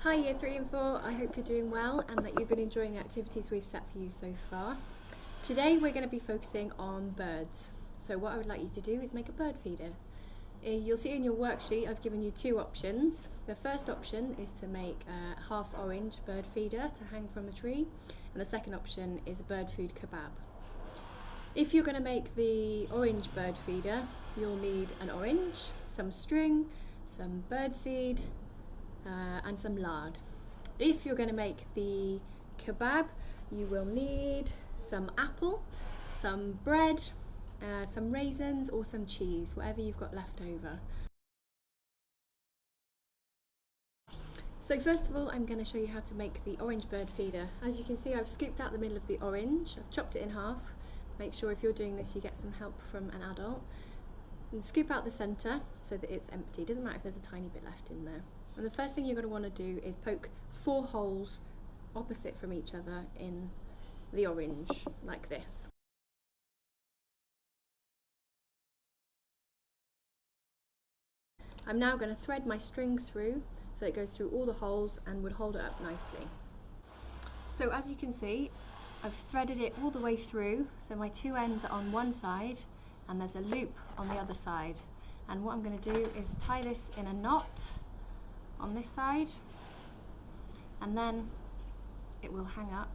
Hi Year 3 and 4, I hope you're doing well and that you've been enjoying the activities we've set for you so far. Today we're going to be focusing on birds. So what I would like you to do is make a bird feeder. You'll see in your worksheet I've given you two options. The first option is to make a half orange bird feeder to hang from a tree, and the second option is a bird food kebab. If you're going to make the orange bird feeder, you'll need an orange, some string, some bird seed, and some lard. If you're going to make the kebab, you will need some apple, some bread, some raisins or some cheese, whatever you've got left over. So first of all, I'm going to show you how to make the orange bird feeder. As you can see, I've scooped out the middle of the orange, I've chopped it in half. Make sure if you're doing this you get some help from an adult. And scoop out the centre so that it's empty. It doesn't matter if there's a tiny bit left in there. And the first thing you're going to want to do is poke 4 holes opposite from each other in the orange, like this. I'm now going to thread my string through so it goes through all the holes and would hold it up nicely. So as you can see, I've threaded it all the way through, so my two ends are on one side and there's a loop on the other side. And what I'm going to do is tie this in a knot on this side, and then it will hang up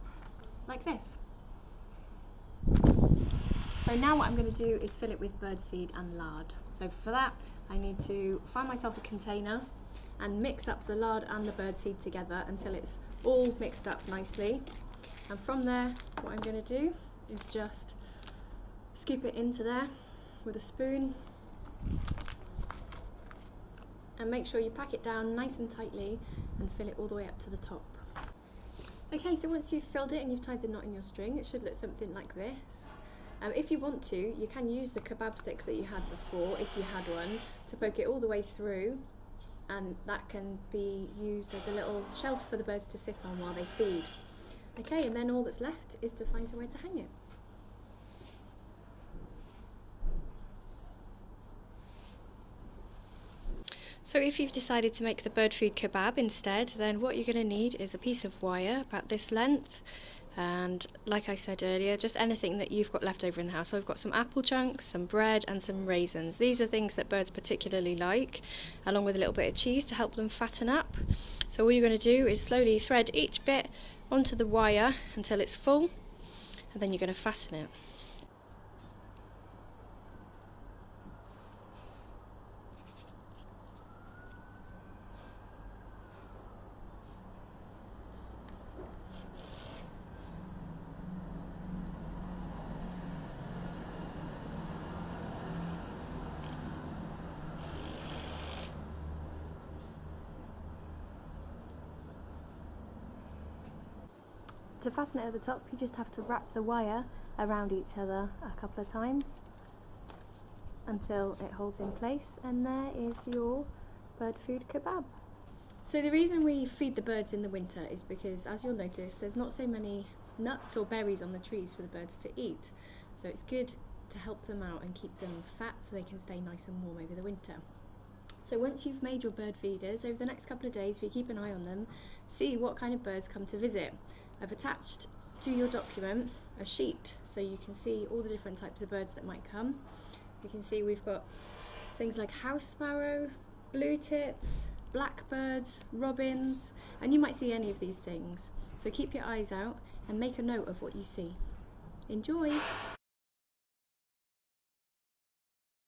like this. So now what I'm going to do is fill it with birdseed and lard. So for that I need to find myself a container and mix up the lard and the birdseed together until it's all mixed up nicely. And from there what I'm going to do is just scoop it into there with a spoon and make sure you pack it down nice and tightly and fill it all the way up to the top. Okay, so once you've filled it and you've tied the knot in your string, it should look something like this. If you want to, you can use the kebab stick that you had before, if you had one, to poke it all the way through, and that can be used as a little shelf for the birds to sit on while they feed. Okay, and then all that's left is to find somewhere to hang it. So if you've decided to make the bird food kebab instead, then what you're going to need is a piece of wire about this length, and like I said earlier, just anything that you've got left over in the house. So I've got some apple chunks, some bread and some raisins. These are things that birds particularly like, along with a little bit of cheese to help them fatten up. So all you're going to do is slowly thread each bit onto the wire until it's full, and then you're going to fasten it. To fasten it at the top, you just have to wrap the wire around each other a couple of times until it holds in place, and there is your bird food kebab. So the reason we feed the birds in the winter is because, as you'll notice, there's not so many nuts or berries on the trees for the birds to eat. So it's good to help them out and keep them fat so they can stay nice and warm over the winter. So once you've made your bird feeders, over the next couple of days, if you keep an eye on them, see what kind of birds come to visit. I've attached to your document a sheet so you can see all the different types of birds that might come. You can see we've got things like house sparrow, blue tits, blackbirds, robins, and you might see any of these things. So keep your eyes out and make a note of what you see. Enjoy!